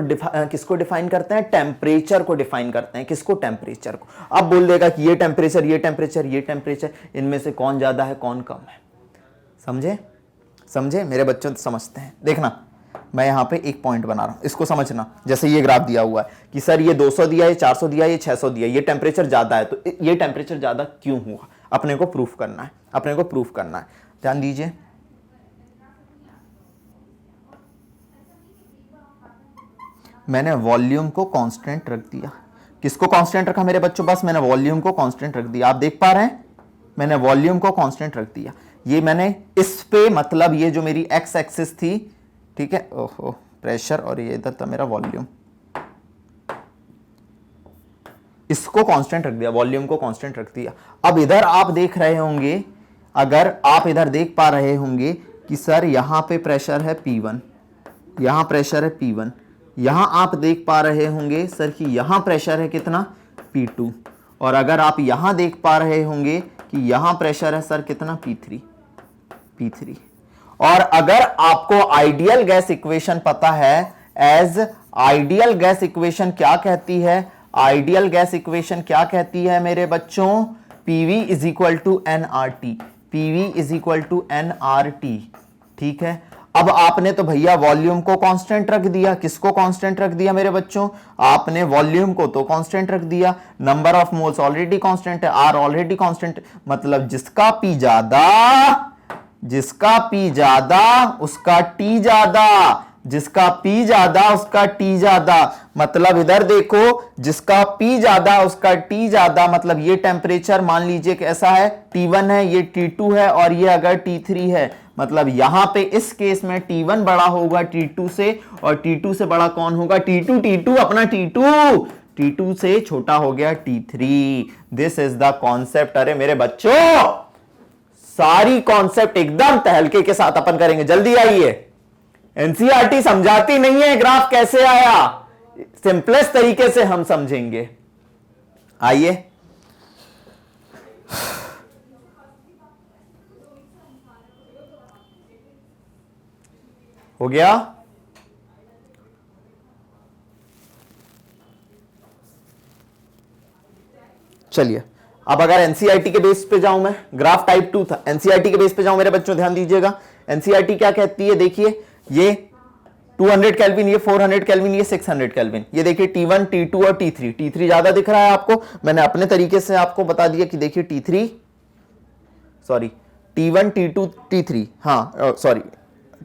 किसको डिफाइन करते हैं, टेम्परेचर को डिफाइन करते हैं। किसको, टेम्परेचर को। अब बोल देगा कि ये टेम्परेचर, ये टेम्परेचर, ये टेम्परेचर, इनमें से कौन ज्यादा है कौन कम है। समझे, समझे मेरे बच्चों, तो समझते हैं। देखना मैं यहां पे एक पॉइंट बना रहा हूं, इसको समझना। जैसे ये ग्राफ दिया हुआ है कि सर ये 200 दिया, ये 400 दिया, ये 600 दिया, ये टेम्परेचर ज्यादा है, तो ये टेम्परेचर ज्यादा क्यों हुआ, अपने को प्रूफ करना है, अपने को प्रूफ करना है। ध्यान दीजिए, मैंने वॉल्यूम को कांस्टेंट रख दिया। किसको कांस्टेंट रखा मेरे बच्चों? बस मैंने वॉल्यूम को कांस्टेंट रख दिया। आप देख पा रहे हैं, मैंने वॉल्यूम को कांस्टेंट रख दिया। ये मैंने इस पे, मतलब ये जो मेरी एक्स एक्सिस थी, ठीक है, ओहो प्रेशर, और ये इधर था मेरा वॉल्यूम, इसको कांस्टेंट रख दिया, वॉल्यूम को कांस्टेंट रख दिया। अब इधर आप देख रहे होंगे, अगर आप इधर देख पा रहे होंगे कि सर यहां पे प्रेशर है P1, यहां प्रेशर है P1, यहां आप देख पा रहे होंगे सर कि यहां प्रेशर है कितना, P2, और अगर आप यहां देख पा रहे होंगे कि यहां प्रेशर है सर कितना, P3। और अगर आपको आइडियल गैस इक्वेशन पता है, एज आइडियल गैस इक्वेशन क्या कहती है, आइडियल गैस इक्वेशन क्या कहती है मेरे बच्चों, PV is equal to nRT, PV is equal to nRT, ठीक है। अब आपने तो भैया वॉल्यूम को कांस्टेंट रख दिया, किसको कांस्टेंट रख दिया मेरे बच्चों, आपने वॉल्यूम को तो कांस्टेंट रख दिया, number of moles already constant है, R ऑलरेडी कांस्टेंट, मतलब जिसका P ज्यादा उसका T ज्यादा, जिसका P ज्यादा उसका T ज्यादा, मतलब इधर देखो, जिसका P ज्यादा उसका T ज्यादा, मतलब ये टेम्परेचर मान लीजिए कि ऐसा है, T1 है, ये T2 है, और ये अगर T3 है, मतलब यहां पे इस केस में T1 बड़ा होगा T2 से, और T2 से बड़ा कौन होगा, T2 अपना T2 से छोटा हो गया T3। This is the concept. अरे मेरे बच्चों, सारी कॉन्सेप्ट एकदम तहलके के साथ अपन करेंगे, जल्दी आइए। एनसीईआरटी समझाती नहीं है ग्राफ कैसे आया, सिंपलेस्ट तरीके से हम समझेंगे। आइए, हो गया? चलिए, अब अगर एनसीईआरटी के बेस पे जाऊं, मैं ग्राफ टाइप 2 था, एनसीईआरटी के बेस पे जाऊं मेरे बच्चों, ध्यान दीजिएगा। एनसीईआरटी क्या कहती है, देखिए, ये 200 केल्विन, ये 400 केल्विन, ये 600 केल्विन, ये देखिए T1, T2 और T3 ज्यादा दिख रहा है आपको, मैंने अपने तरीके से आपको बता दिया कि देखिए T1, T2, T3, हाँ सॉरी,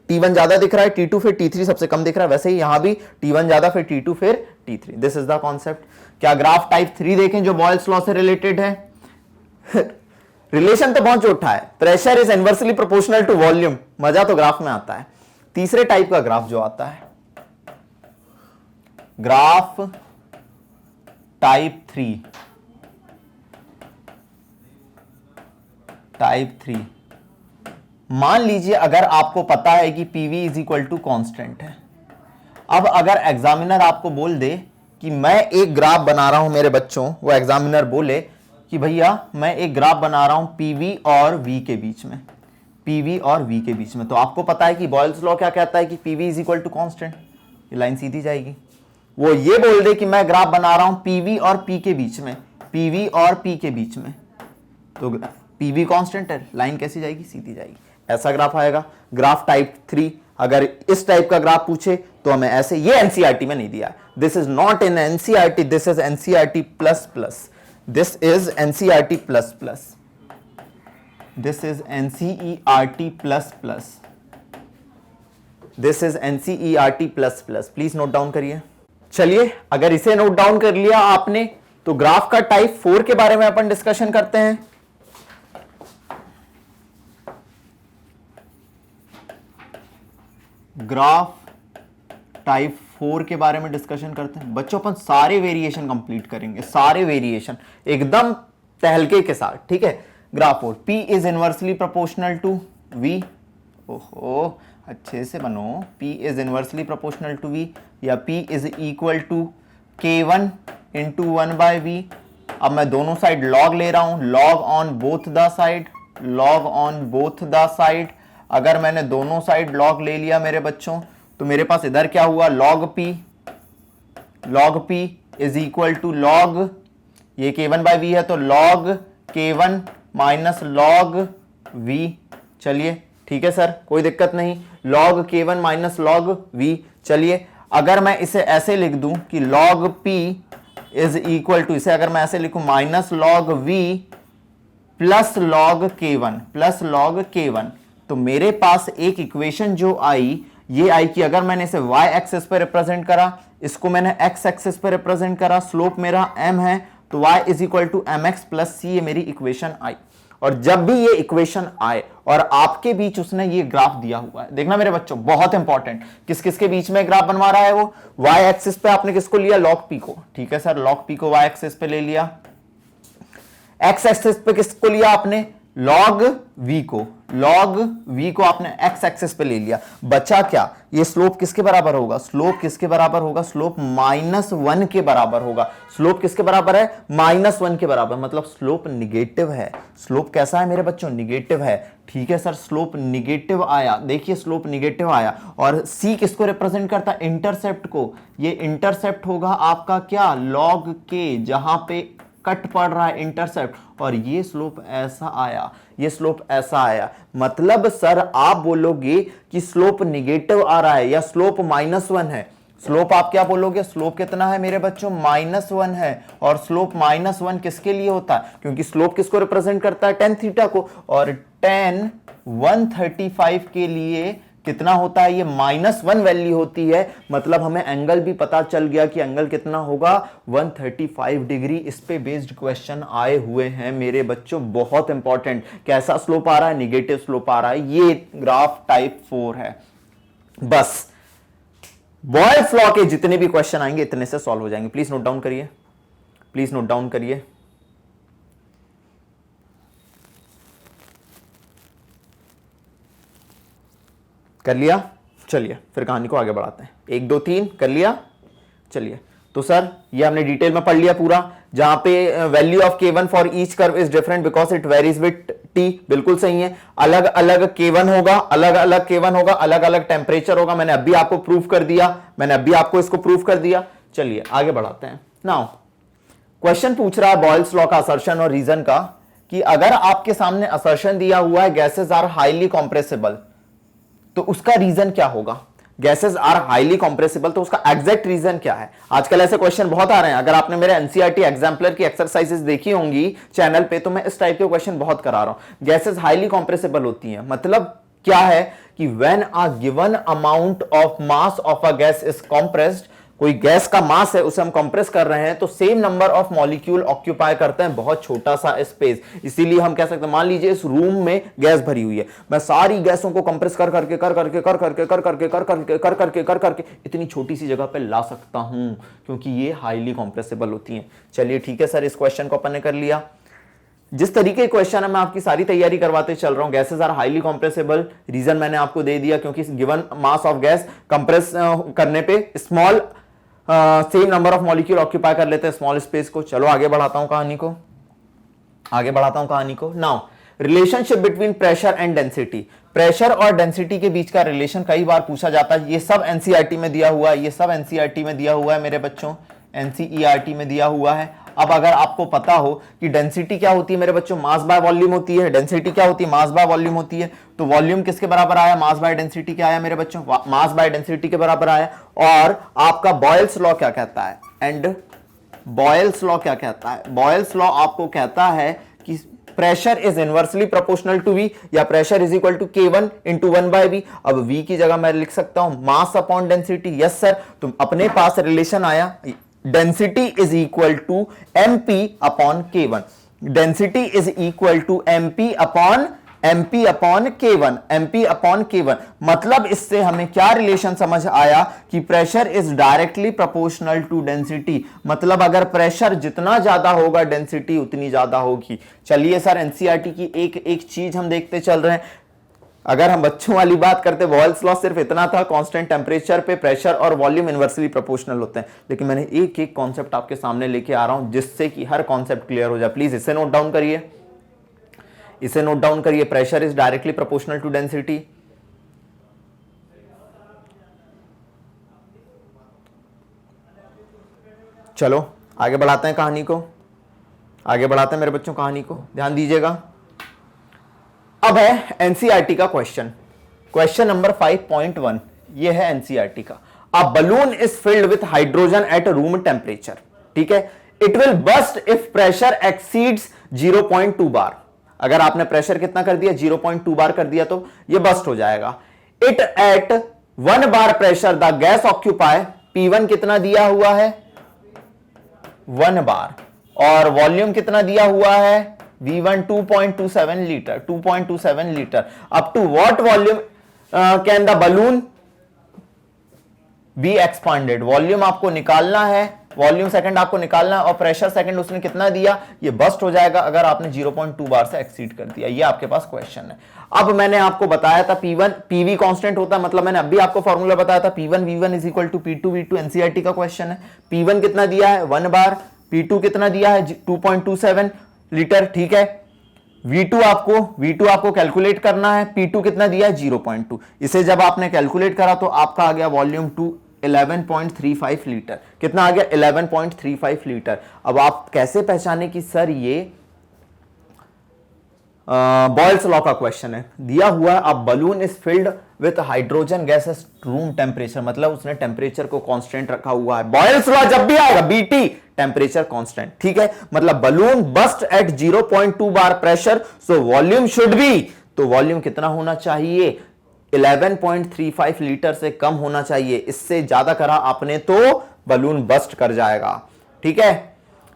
T1 ज्यादा दिख रहा है, T2 फिर T3 सबसे कम दिख रहा है, वैसे ही यहां भी T1 ज्यादा फिर T2 फिर T3। This is the concept. क्या ग्राफ टाइप 3 देखें जो बॉयल्स लॉ से रिलेटेड है? रिलेशन तो बहुत छोटा है, pressure is inversely proportional to volume, मजा तो ग्राफ में आता है। तीसरे टाइप का ग्राफ जो आता है, ग्राफ टाइप 3, मान लीजिए अगर आपको पता है कि PV is equal to constant है। अब अगर एग्जामिनर आपको बोल दे कि मैं एक ग्राफ बना रहा हूं मेरे बच्चों, वो एग्जामिनर बोले कि भैया मैं एक ग्राफ बना रहा हूं PV और V के बीच में, PV और V के बीच में, तो आपको पता है कि बॉयल्स लॉ क्या कहता है कि PV is equal to constant, ये लाइन सीधी जाएगी। वो ये बोल दे कि मैं ग्राफ बना रहा हूं PV और P के बीच में, PV और P के बीच में, तो PV कांस्टेंट है, लाइन कैसी जाएगी, सीधी जाएगी, ऐसा ग्राफ आएगा। ग्राफ टाइप 3, अगर इस टाइप का ग्राफ पूछे तो हमें ऐसे, ये एनसीईआरटी में नहीं दिया, this is not in NCERT, this is NCERT plus plus, this is NCERT plus plus, this is NCERT plus plus, this is NCERT plus plus, please note down करिए। चलिए, अगर इसे नोट डाउन कर लिया आपने, तो ग्राफ का type 4 के बारे में अपन डिस्कशन करते हैं। ग्राफ टाइप 4 के बारे में डिस्कशन करते हैं बच्चों, अपन सारे वेरिएशन कंप्लीट करेंगे, सारे वेरिएशन एकदम तहलके के साथ, ठीक है। Graph 4, P is inversely proportional to V, ओहो अच्छे से बनो, P is inversely proportional to V, या P is equal to K1 into 1/V। अब मैं दोनों साइड लॉग ले रहा हूं, log on both the side, log on both the side. अगर मैंने दोनों साइड लॉग ले लिया मेरे बच्चों, तो मेरे पास इधर क्या हुआ, log P is equal to log, ये K1/V है तो log K1 minus log V। चलिए ठीक है सर, कोई दिक्कत नहीं, log K1 minus log V। चलिए, अगर मैं इसे ऐसे लिख दूं कि log P is equal to, इसे अगर मैं ऐसे लिखूं minus log V plus log K1, तो मेरे पास एक इक्वेशन जो आई, ये आई की अगर मैंने इसे y एक्सिस पे रिप्रेजेंट करा, इसको मैंने x एक्सिस पे रिप्रेजेंट करा, स्लोप मेरा m है, तो y is equal to m x plus c, ये मेरी इक्वेशन आई। और जब भी ये इक्वेशन आए और आपके बीच उसने ये ग्राफ दिया हुआ है, देखना मेरे बच्चों बहुत इंपॉर्टेंट, किस किस के बीच में ग्राफ बनवा रहा है वो, y एक्सिस पे आपने किसको लिया, log p को, ठीक है सर, log p को y एक्सिस पे ले लिया, x एक्सिस पे किसको लिया आपने, log v को, log v को आपने x एक्सिस पे ले लिया, बचा क्या, ये स्लोप किसके बराबर होगा, स्लोप किसके बराबर होगा, स्लोप -1 के बराबर होगा। स्लोप किसके बराबर है, -1 के बराबर, मतलब स्लोप निगेटिव है। स्लोप कैसा है मेरे बच्चों, निगेटिव है, ठीक है सर, स्लोप निगेटिव आया, देखिए स्लोप निगेटिव आया। और c किसको रिप्रेजेंट करता है, इंटरसेप्ट को, ये इंटरसेप्ट होगा आपका क्या, log k, जहां पे कट पड़ रहा है इंटरसेप्ट, और ये स्लोप ऐसा आया, ये स्लोप ऐसा आया, मतलब सर आप बोलोगे कि स्लोप निगेटिव आ रहा है या स्लोप -1 है, स्लोप आप क्या बोलोगे, स्लोप कितना है मेरे बच्चों, -1 है। और स्लोप -1 किसके लिए होता है, क्योंकि स्लोप किसको रिप्रेजेंट करता है, tan थीटा को, और tan 135 के लिए कितना होता है, ये -1 वैल्यू होती है, मतलब हमें एंगल भी पता चल गया कि एंगल कितना होगा, 135 डिग्री। इस पे बेस्ड क्वेश्चन आए हुए हैं मेरे बच्चों, बहुत इंपॉर्टेंट। कैसा स्लोप आ रहा है, निगेटिव स्लोप आ रहा है, ये ग्राफ टाइप 4 है। बस बॉयल्स लॉ के जितने भी क्वेश्चन आएंगे इतने से सॉल्व हो जाएंगे। प्लीज नोट डाउन करिए, प्लीज नोट डाउन करिए। कर लिया, चलिए फिर कहानी को आगे बढ़ाते हैं। 1 2 3 कर लिया, चलिए। तो सर ये हमने डिटेल में पढ़ लिया पूरा, जहां पे value of K1 for each curve is different because it varies with T, बिल्कुल सही है। अलग अलग K1 होगा, अलग अलग K1 होगा, अलग अलग टेम्परेचर होगा। मैंने अभी आपको प्रूफ कर दिया, मैंने अभी आपको इसको प्रूफ कर दिया। चलिए आगे बढ़ाते हैं। नाउ क्वेश्चन पूछ रहा है बॉयल्स लॉ का असर्शन और रीजन का, कि अगर आपके सामने असर्शन दिया हुआ है गैसेस आर हाईली कॉम्प्रेसिबल, तो उसका रीजन क्या होगा, गैसेस आर हाईली कंप्रेसिबल, तो उसका एग्जैक्ट रीजन क्या है। आजकल ऐसे क्वेश्चन बहुत आ रहे हैं, अगर आपने मेरे एनसीईआरटी एग्जाम्पलर की एक्सरसाइजेस देखी होंगी चैनल पे, तो मैं इस टाइप के क्वेश्चन बहुत करा रहा हूं। गैसेस हाईली कंप्रेसिबल होती हैं, मतलब क्या है कि when a given amount of mass of a gas is compressed, कोई गैस का मास है उसे हम कंप्रेस कर रहे हैं, तो same number of molecule occupy करते हैं बहुत छोटा सा स्पेस। इसीलिए हम कह सकते हैं, मान लीजिए इस रूम में गैस भरी हुई है, मैं सारी गैसों को कंप्रेस कर करके इतनी छोटी सी जगह पे ला सकता हूं, क्योंकि ये हाईली कंप्रेसिबल होती हैं। चलिए ठीक है सर, इस क्वेश्चन को अपन ने कर लिया। जिस तरीके क्वेश्चन है मैं आपकी सारी तैयारी करवाते चल रहा हूं, gases are highly compressible, reason मैंने आपको दे दिया, क्योंकि given mass of gas compress करने पे small same number of molecule occupy कर लेते हैं स्मॉल स्पेस को। चलो आगे बढ़ाता हूं कहानी को, आगे बढ़ाता हूं कहानी को। Now relationship between pressure and density, pressure और डेंसिटी के बीच का रिलेशन कई बार पूछा जाता है। ये सब एनसीईआरटी में दिया हुआ है, ये सब एनसीईआरटी में दिया हुआ है मेरे बच्चों, एनसीईआरटी में दिया हुआ है। अब अगर आपको पता हो कि डेंसिटी क्या होती है मेरे बच्चों, मास बाय वॉल्यूम होती है, डेंसिटी क्या होती है, मास बाय वॉल्यूम होती है, तो वॉल्यूम किसके बराबर आया, मास बाय डेंसिटी क्या आया मेरे बच्चों, मास बाय डेंसिटी के बराबर आया। और आपका बॉयल्स लॉ क्या कहता है, एंड बॉयल्स लॉ क्या कहता है, बॉयल्स लॉ आपको कहता है कि pressure is inversely proportional to V, या pressure is equal to K1 into 1/V। अब V की जगह मैं लिख सकता हूं mass upon density. Yes sir, तो अपने पास रिलेशन आया, density is equal to MP upon K1, density is equal to MP upon K1, MP upon K1। मतलब इससे हमें क्या रिलेशन समझ आया कि pressure is directly proportional to density, मतलब अगर प्रेशर जितना ज्यादा होगा डेंसिटी उतनी ज्यादा होगी। चलिए सर एनसीईआरटी की एक एक चीज हम देखते चल रहे हैं। अगर हम बच्चों वाली बात करते, बॉयल्स लॉ सिर्फ इतना था, कांस्टेंट टेम्परेचर पे प्रेशर और वॉल्यूम इनवर्सली प्रोपोर्शनल होते हैं, लेकिन मैंने एक एक कॉन्सेप्ट आपके सामने लेके आ रहा हूं जिससे कि हर कॉन्सेप्ट क्लियर हो जाए। प्लीज इसे नोट डाउन करिए, इसे नोट डाउन करिए। Pressure is directly proportional to density, चलो आगे बढ़ाते हैं कहानी को, आगे बढ़ाते हैं मेरे बच्चों कहानी को, ध्यान दीजिएगा। अब है एनसीईआरटी का क्वेश्चन, क्वेश्चन नंबर 5.1, ये है एनसीईआरटी का। A balloon is filled with hydrogen at room temperature, ठीक है, it will burst if pressure exceeds 0.2 bar. अगर आपने प्रेशर कितना कर दिया, 0.2 बार कर दिया, तो ये बस्ट हो जाएगा। It at 1 bar pressure the gas occupy, P1 कितना दिया हुआ है 1 बार, और वॉल्यूम कितना दिया हुआ है V1 2.27 litre, 2.27 litre. Up to what volume can the balloon be expanded, volume आपको निकालना है, वॉल्यूम सेकंड आपको निकालना है, और प्रेशर सेकंड उसने कितना दिया, ये बस्ट हो जाएगा अगर आपने 0.2 बार से एक्सीड कर दिया। ये आपके पास क्वेश्चन है। अब मैंने आपको बताया था P1 PV कांस्टेंट होता है, मतलब मैंने अभी आपको फॉर्मूला बताया था P1 V1 is equal to P2 V2, NCERT का क्वेश्चन है। P1 कितना दिया है 1 बार, P2 कितना दिया है 2.27 लीटर, ठीक है। V2 आपको कैलकुलेट करना है, P2 कितना दिया है 0.2। इसे जब आपने कैलकुलेट करा तो आपका आ गया वॉल्यूम 11.35 लीटर। कितना आ गया 11.35 लीटर। अब आप कैसे पहचाने कि सर ये बॉयल्स लॉ का क्वेश्चन है, दिया हुआ है अब balloon is filled with hydrogen gas at room temperature, मतलब उसने टेम्परेचर को कांस्टेंट रखा हुआ है। बॉयल्स लॉ जब भी आएगा बीटी टेम्परेचर कांस्टेंट, ठीक है, मतलब balloon burst at 0.2 bar pressure, so volume should be, तो वॉल्यूम कितना होना चाहिए 11.35 लीटर से कम होना चाहिए। इससे ज्यादा करा आपने तो बलून बस्ट कर जाएगा, ठीक है।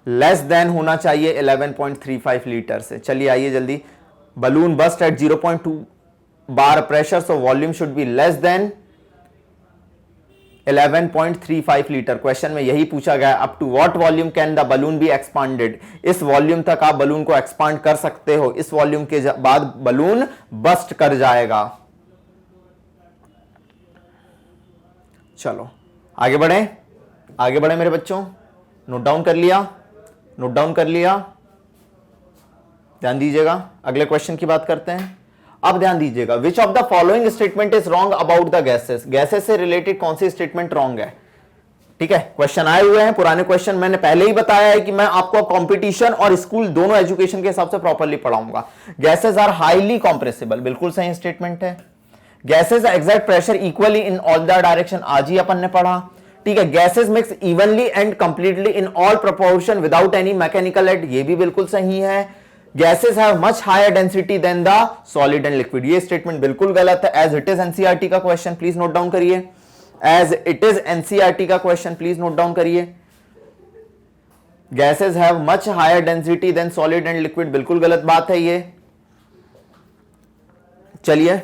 लेस देन होना चाहिए 11.35 लीटर से। चलिए आइए जल्दी, balloon burst at 0.2 bar pressure, so volume should be less than 11.35 litre. Question में यही पूछा गया, up to what volume can the balloon be expanded, इस वॉल्यूम तक आप बलून को एक्सपांड कर सकते हो, इस वॉल्यूम के बाद बलून बस्ट कर जाएगा। चलो आगे बढ़े मेरे बच्चों, नोट डाउन कर लिया, ध्यान दीजिएगा। अगले क्वेश्चन की बात करते हैं। अब ध्यान दीजिएगा, which of the following statement is wrong about the gases, gases से रिलेटेड कौन सी स्टेटमेंट रॉन्ग है, ठीक है। क्वेश्चन आए हुए हैं, पुराने क्वेश्चन मैंने पहले ही बताया है कि मैं आपको कंपटीशन और स्कूल दोनों एजुकेशन के हिसाब से प्रॉपर्ली पढ़ाऊंगा। गैसेस आर हाईली कंप्रेसिबल, बिल्कुल सही स्टेटमेंट है। Gases exact pressure equally in all the direction, आज ही अपन ने पढ़ा, ठीक है। Gases mix evenly and completely in all proportion without any mechanical aid, ये भी बिल्कुल सही है। Gases have much higher density than the solid and liquid, ये स्टेटमेंट बिल्कुल गलत है। एज इट इज एनसीईआरटी का क्वेश्चन, प्लीज नोट डाउन करिए। एज इट इज एनसीईआरटी का क्वेश्चन, प्लीज नोट डाउन करिए। Gases have much higher density than solid and liquid, बिल्कुल गलत बात है ये। चलिए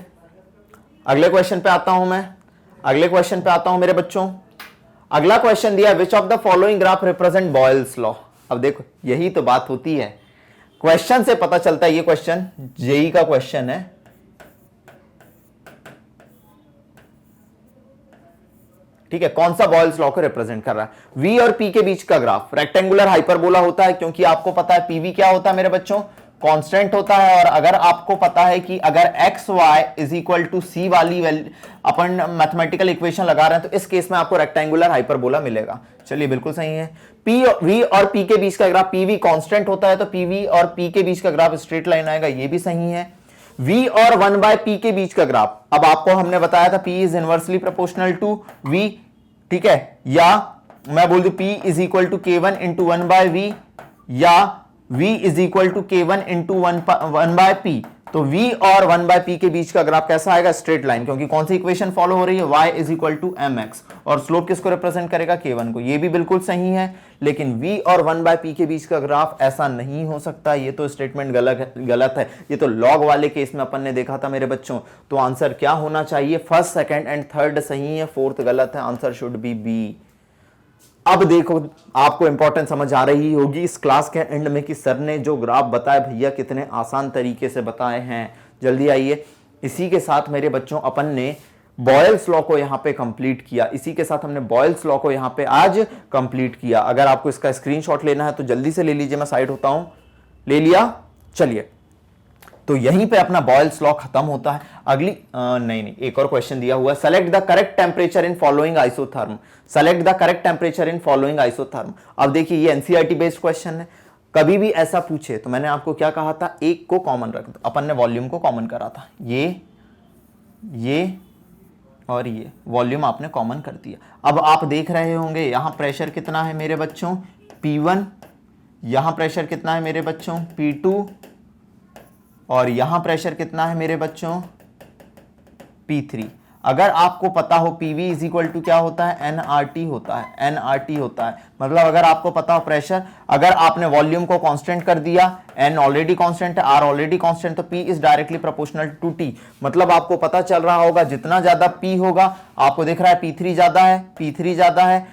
अगले क्वेश्चन पे आता हूं मेरे बच्चों। अगला क्वेश्चन दिया, which of the following graph represent Boyle's law. अब देखो यही तो बात होती है, क्वेश्चन से पता चलता है, ये क्वेश्चन जेई का क्वेश्चन है, ठीक है। कौन सा बॉयल्स लॉ को रिप्रेजेंट कर रहा है, वी और पी के बीच का ग्राफ रेक्टेंगुलर हाइपरबोला होता है, क्योंकि आपको पता है पीवी क्या होता है मेरे बच्चों, कांस्टेंट होता है। और अगर आपको पता है कि अगर x y is equal to c वाली अपन मैथमेटिकल इक्वेशन लगा रहे हैं, तो इस केस में आपको रेक्टेंगुलर हाइपरबोला मिलेगा। चलिए बिल्कुल सही है। पी वी और पी के बीच का ग्राफ, पीवी कांस्टेंट होता है तो पीवी और पी के बीच का ग्राफ स्ट्रेट लाइन आएगा, ये भी सही है। V और 1/p के बीच का ग्राफ, अब आपको हमने बताया था P is inversely proportional to V, ठीक है, या मैं बोल दूं P is equal to K1 into 1/V, या V is equal to K1 into 1/P। तो V और 1/P के बीच का ग्राफ कैसा आएगा, स्ट्रेट लाइन, क्योंकि कौन सी इक्वेशन फॉलो हो रही है, y is equal to mx, और स्लोप किसको रिप्रेजेंट करेगा, K1 को। ये भी बिल्कुल सही है, लेकिन V और 1/P के बीच का ग्राफ ऐसा नहीं हो सकता, ये तो स्टेटमेंट गलत है। ये तो लॉग वाले केस में अपन ने देखा था मेरे बच्चों। तो आंसर क्या होना चाहिए, फर्स्ट, सेकंड एंड थर्ड सही है, फोर्थ गलत है, आंसर शुड बी बी। अब देखो आपको इंपॉर्टेंट समझ आ रही होगी इस क्लास के एंड में कि सर ने जो ग्राफ बताए भैया कितने आसान तरीके से बताए हैं। जल्दी आइए, इसी के साथ मेरे बच्चों अपन ने बॉयल्स लॉ को यहां पे कंप्लीट किया, इसी के साथ हमने बॉयल्स लॉ को यहां पे आज कंप्लीट किया। अगर आपको इसका स्क्रीनशॉट लेना है तो जल्दी से ले लीजिए, मैं साइड होता हूं, ले लिया। चलिए, तो यहीं पे अपना बॉयल्स लॉ खत्म होता है। अगली नहीं, एक और क्वेश्चन दिया हुआ है, select the correct temperature in following isotherm, select the correct temperature in following isotherm. अब देखिए ये एनसीईआरटी बेस्ड क्वेश्चन है, कभी भी ऐसा पूछे तो मैंने आपको क्या कहा था, एक को कॉमन रख दो। अपन ने वॉल्यूम को कॉमन करा था, ये और ये वॉल्यूम आपने कॉमन कर दिया। अब आप देख रहे होंगे यहां प्रेशर कितना है मेरे बच्चों, P1, यहां प्रेशर कितना है मेरे बच्चों, P2, और यहां प्रेशर कितना है मेरे बच्चों, P3। अगर आपको पता हो पीवी इज इक्वल टू क्या होता है, एनआरटी होता है, एनआरटी होता है। मतलब अगर आपको पता हो प्रेशर, अगर आपने वॉल्यूम को कांस्टेंट कर दिया, एन ऑलरेडी कांस्टेंट है, आर ऑलरेडी कांस्टेंट, तो P is directly proportional to T. मतलब आपको पता चल रहा होगा जितना ज्यादा पी होगा, आपको दिख रहा है P3 ज्यादा है, P3 ज्यादा है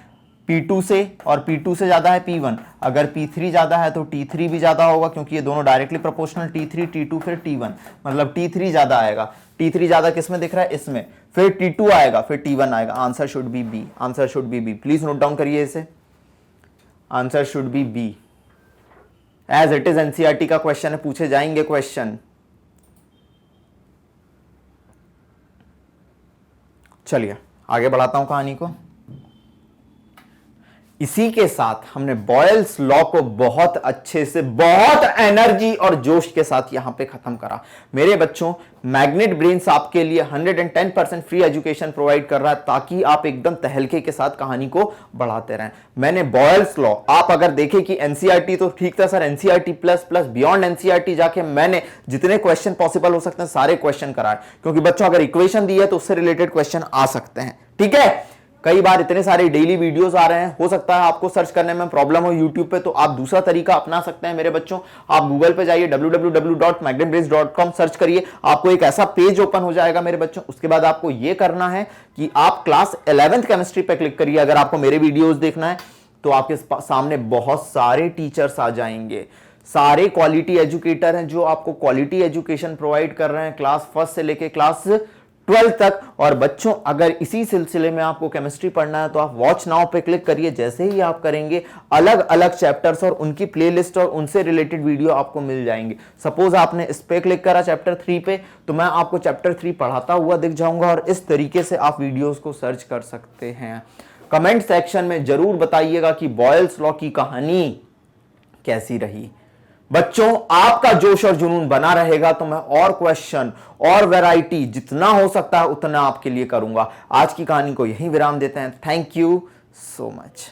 P2 से, और P2 से ज्यादा है P1। अगर P3 ज्यादा है तो T3 भी ज्यादा होगा, क्योंकि ये दोनों डायरेक्टली प्रोपोर्शनल, T3 T2 फिर T1, मतलब T3 ज्यादा आएगा। T3 ज्यादा किस में दिख रहा है, इसमें, फिर T2 आएगा, फिर T1 आएगा। Answer should be B, answer should be B. Please note down करिए इसे, answer should be B. As it is NCERT का क्वेश्चन है, पूछे जाएंगे क्वेश्चन। चलिए आगे बढ़ाता हूं कहानी को। इसी के साथ हमने बॉयल्स लॉ को बहुत अच्छे से, बहुत एनर्जी और जोश के साथ यहां पे खत्म करा। मेरे बच्चों, मैग्नेट ब्रेन्स आपके लिए 110% फ्री एजुकेशन प्रोवाइड कर रहा है, ताकि आप एकदम तहलके के साथ कहानी को बढ़ाते रहें। मैंने बॉयल्स लॉ, आप अगर देखें कि एनसीईआरटी तो ठीक था sir, NCERT plus plus beyond NCERT जाके मैंने जितने क्वेश्चन पॉसिबल हो सकते हैं सारे क्वेश्चन कराए, क्योंकि बच्चों अगर इक्वेशन दी है तो उससे रिलेटेड क्वेश्चन आ सकते हैं। ठीक है, कई बार इतने सारे डेली वीडियोस आ रहे हैं, हो सकता है आपको सर्च करने में प्रॉब्लम हो यूट्यूब पे, तो आप दूसरा तरीका अपना सकते हैं मेरे बच्चों। आप गूगल पे जाइए, www.magnetbrains.com सर्च करिए, आपको एक ऐसा पेज ओपन हो जाएगा मेरे बच्चों। उसके बाद आपको यह करना है कि आप क्लास 11th केमिस्ट्री पे क्लिक करिए। अगर आपको मेरे वीडियोस देखना है तो आपके सामने बहुत सारे टीचर्स आ जाएंगे, सारे क्वालिटी एजुकेटर हैं जो आपको क्वालिटी एजुकेशन प्रोवाइड कर रहे हैं, क्लास 1 से लेके क्लास 12 तक। और बच्चों, अगर इसी सिलसिले में आपको केमिस्ट्री पढ़ना है तो आप वॉच नाउ पे क्लिक करिए। जैसे ही आप करेंगे, अलग अलग चैप्टर्स और उनकी प्लेलिस्ट और उनसे रिलेटेड वीडियो आपको मिल जाएंगे। सपोज आपने इस पे क्लिक करा चैप्टर 3 पे, तो मैं आपको चैप्टर 3 पढ़ाता हुआ दिख जाऊंगा, और इस तरीके से आप वीडियोस को सर्च कर सकते हैं। कमेंट सेक्शन में जरूर बताइएगा कि बॉयल्स लॉ की कहानी कैसी रही। बच्चों, आपका जोश और जुनून बना रहेगा तो मैं और क्वेश्चन और वैरायटी जितना हो सकता है उतना आपके लिए करूंगा। आज की कहानी को यहीं विराम देते हैं। Thank you so much.